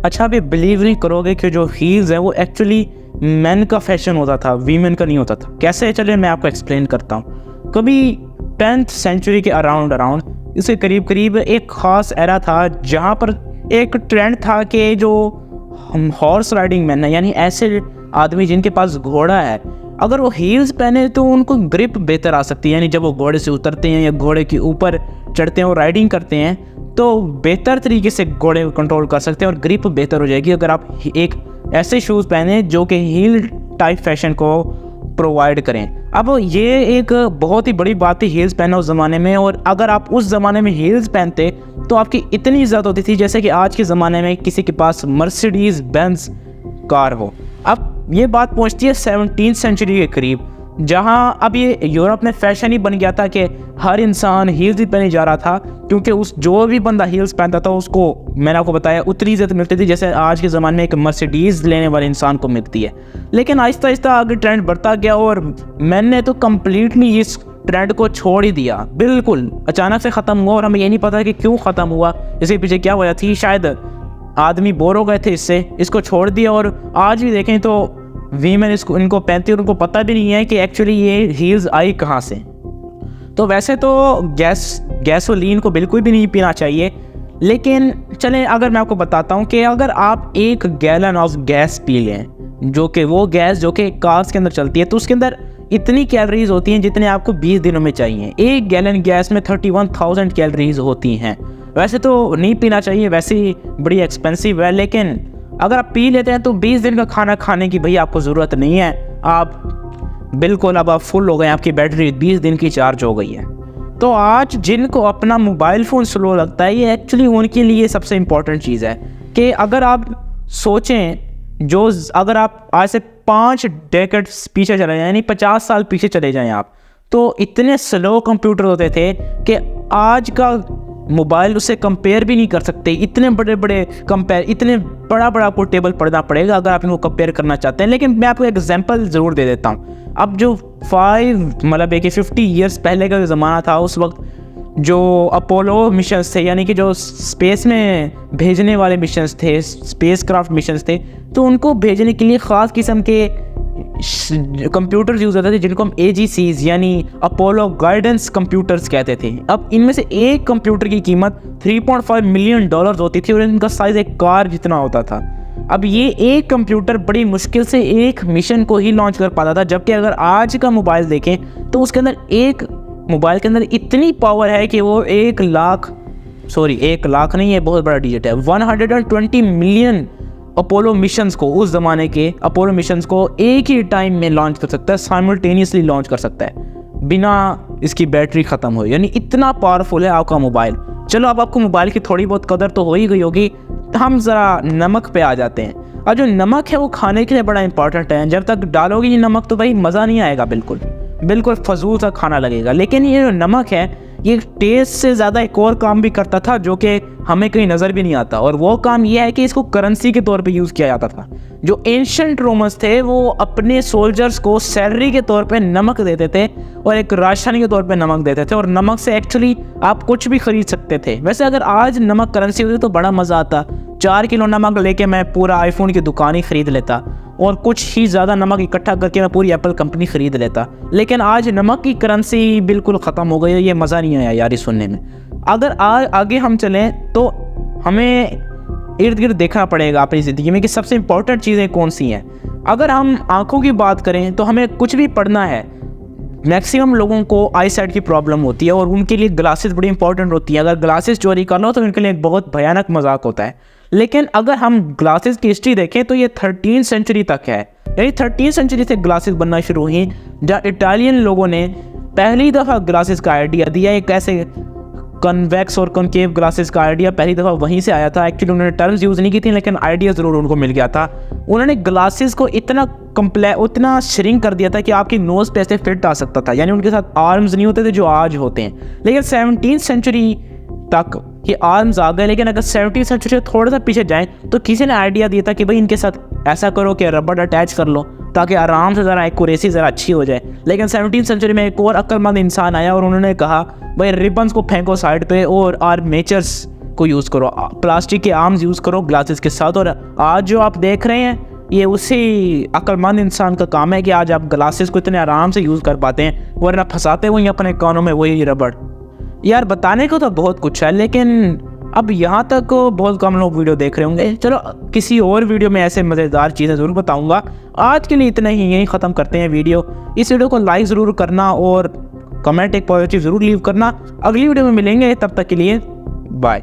अच्छा, आप ये बिलीव नहीं करोगे कि जो हील्स है वो एक्चुअली मैन का फैशन होता था, वीमेन का नहीं होता था। कैसे? चलिए मैं आपको एक्सप्लेन करता हूँ। कभी 10th सेंचुरी के अराउंड इसके करीब करीब एक ख़ास एरा था जहाँ पर एक ट्रेंड था कि जो हॉर्स राइडिंग मैन है, यानी ऐसे आदमी जिनके पास घोड़ा है, अगर वो हील्स पहने तो उनको ग्रिप बेहतर आ सकती है। यानी जब वो घोड़े से उतरते हैं या घोड़े के ऊपर चढ़ते हैं और राइडिंग करते हैं तो बेहतर तरीके से घोड़े को कंट्रोल कर सकते हैं और ग्रिप बेहतर हो जाएगी अगर आप एक ऐसे शूज़ पहने जो कि हील टाइप फैशन को प्रोवाइड करें। अब ये एक बहुत ही बड़ी बात थी हील्स पहना उस ज़माने में, और अगर आप उस ज़माने में हील्स पहनते तो आपकी इतनी इज्जत होती थी जैसे कि आज के ज़माने में किसी के पास मर्सिडीज़ बेंज कार हो। अब ये बात पहुंचती है 17th सेंचुरी के करीब, जहां अब ये यूरोप में फैशन ही बन गया था कि हर इंसान हील्स ही पहने जा रहा था, क्योंकि उस जो भी बंदा हील्स पहनता था उसको, मैंने आपको बताया, उतनी इज्जत मिलती थी जैसे आज के ज़माने में एक मर्सिडीज़ लेने वाले इंसान को मिलती है। लेकिन आहिस्ता आहिस्ता आगे ट्रेंड बढ़ता गया और मैंने तो कम्प्लीटली इस ट्रेंड को छोड़ ही दिया, बिल्कुल अचानक से ख़त्म हुआ। और हमें ये नहीं पता कि क्यों ख़त्म हुआ, इसके पीछे क्या वजह थी। शायद आदमी बोर हो गए थे इसको छोड़ दिया। और आज भी देखें तो वीमेन इनको पहनती है और उनको पता भी नहीं है कि एक्चुअली ये हील्स आई कहाँ से। तो वैसे तो गैसोलीन को बिल्कुल भी नहीं पीना चाहिए, लेकिन चलें अगर मैं आपको बताता हूँ कि अगर आप 1 गैलन ऑफ गैस पी लें, जो कि वो गैस जो कि कार्स के अंदर चलती है, तो उसके अंदर इतनी कैलोरीज होती हैं जितने आपको 20 दिनों में चाहिए। 1 गैलन गैस में 31,000 कैलोरीज होती हैं। वैसे तो नहीं पीना चाहिए, वैसे ही बड़ी एक्सपेंसिव है, लेकिन अगर आप पी लेते हैं तो 20 दिन का खाना खाने की भाई आपको ज़रूरत नहीं है। आप बिल्कुल अब आप फुल हो गए, आपकी बैटरी 20 दिन की चार्ज हो गई है। तो आज जिनको अपना मोबाइल फ़ोन स्लो लगता है, ये एक्चुअली उनके लिए सबसे इम्पॉर्टेंट चीज़ है कि अगर आप सोचें, अगर आप आज से 5 डेकेड्स पीछे चले जाएं, यानी 50 साल पीछे चले जाएं आप, तो इतने स्लो कंप्यूटर होते थे कि आज का मोबाइल उससे कंपेयर भी नहीं कर सकते। इतने बड़े इतने बड़ा आपको टेबल पढ़ना पड़ेगा अगर आप इनको कंपेयर करना चाहते हैं। लेकिन मैं आपको एग्जांपल ज़रूर दे देता हूँ। अब जो 50 ईयर्स पहले का ज़माना था, उस वक्त जो अपोलो मिशंस थे, यानी कि जो स्पेस में भेजने वाले मिशंस थे, स्पेस क्राफ्ट मिशंस थे, तो उनको भेजने के लिए ख़ास किस्म के कंप्यूटर्स यूज़ होते थे जिनको हम AGCs यानी अपोलो गाइडेंस कंप्यूटर्स कहते थे। अब इनमें से एक कंप्यूटर की कीमत $3.5 मिलियन होती थी और इनका साइज़ एक कार जितना होता था। अब ये एक कंप्यूटर बड़ी मुश्किल से एक मिशन को ही लॉन्च कर पाता था, जबकि अगर आज का मोबाइल देखें तो उसके अंदर एक मोबाइल के अंदर इतनी पावर है कि वो 1 लाख नहीं है, बहुत बड़ा डिजिट है, 120 मिलियन अपोलो मिशंस को, उस ज़माने के अपोलो मिशंस को एक ही टाइम में लॉन्च कर सकता है, साइमल्टेनियसली लॉन्च कर सकता है बिना इसकी बैटरी ख़त्म हो। यानी इतना पावरफुल है आपका मोबाइल। चलो अब आपको मोबाइल की थोड़ी बहुत कदर तो हो ही गई होगी, तो हम ज़रा नमक पे आ जाते हैं। और जो नमक है वो खाने के लिए बड़ा इंपॉर्टेंट है। जब तक डालोगे ये नमक तो भाई मज़ा नहीं आएगा, बिल्कुल फजूल सा खाना लगेगा। लेकिन ये जो नमक है ये टेस्ट से ज़्यादा एक और काम भी करता था जो कि हमें कहीं नज़र भी नहीं आता, और वो काम ये है कि इसको करेंसी के तौर पे यूज़ किया जाता था। जो एंशिएंट रोमन्स थे वो अपने सोल्जर्स को सैलरी के तौर पे नमक देते थे और एक राशन के तौर पे नमक देते थे, और नमक से एक्चुअली आप कुछ भी खरीद सकते थे। वैसे अगर आज नमक करेंसी होती तो बड़ा मज़ा आता। 4 किलो नमक लेके मैं पूरा आईफोन की दुकान ही ख़रीद लेता, और कुछ ही ज़्यादा नमक इकट्ठा करके मैं पूरी एप्पल कंपनी ख़रीद लेता। लेकिन आज नमक की करेंसी बिल्कुल ख़त्म हो गई है, ये मज़ा नहीं आया यार ये सुनने में। अगर आगे हम चलें तो हमें इर्द गिर्द देखना पड़ेगा अपनी ज़िंदगी में कि सबसे इम्पॉर्टेंट चीज़ें कौन सी हैं। अगर हम आँखों की बात करें तो हमें कुछ भी पढ़ना है, मैक्सिमम लोगों को आई साइट की प्रॉब्लम होती है और उनके लिए ग्लासेस बड़ी इंपॉर्टेंट होती है। अगर ग्लासेस चोरी कर लो तो उनके लिए एक बहुत भयानक मजाक होता है। लेकिन अगर हम ग्लासेस की हिस्ट्री देखें तो ये 13th सेंचुरी तक है, यानी 13th सेंचुरी से ग्लासेस बनना शुरू हुई, जहाँ इटालियन लोगों ने पहली दफ़ा ग्लासेस का आइडिया दिया। एक ऐसे कन्वेक्स और कॉनकेव ग्लासेस का आइडिया पहली दफ़ा वहीं से आया था। एक्चुअली उन्होंने टर्म्स यूज़ नहीं की थी, लेकिन आइडिया ज़रूर उनको मिल गया था। उन्होंने ग्लासेस को उतना श्रिंक कर दिया था कि आपकी नोज़ पे ऐसे फिट आ सकता था, यानी उनके साथ आर्म्स नहीं होते थे जो आज होते हैं। लेकिन 17th सेंचुरी तक ये आर्म्स आ गए। लेकिन अगर 17th सेंचुरी से थोड़ा सा पीछे जाएं तो किसी ने आइडिया दिया था कि भाई इनके साथ ऐसा करो कि रबड़ अटैच कर लो ताकि आराम से ज़रा एक्यूरेसी ज़रा अच्छी हो जाए। लेकिन 17th सेंचुरी में एक और अक्लमंद इंसान आया और उन्होंने कहा भाई रिबन्स को फेंको साइड पे और आर्मेचर्स को यूज़ करो, प्लास्टिक के आर्म्स यूज़ करो ग्लासेस के साथ। और आज जो आप देख रहे हैं ये उसी अक्लमंद इंसान का काम है कि आज आप ग्लासेस को इतने आराम से यूज़ कर पाते हैं, वरना फंसाते वही अपने कानों में वही रबड़। यार बताने को तो बहुत कुछ है, लेकिन अब यहाँ तक बहुत कम लोग वीडियो देख रहे होंगे। चलो किसी और वीडियो में ऐसे मज़ेदार चीज़ें ज़रूर बताऊँगा। आज के लिए इतना ही, यहीं ख़त्म करते हैं वीडियो। इस वीडियो को लाइक ज़रूर करना और कमेंट एक पॉजिटिव ज़रूर लीव करना। अगली वीडियो में मिलेंगे, तब तक के लिए बाय।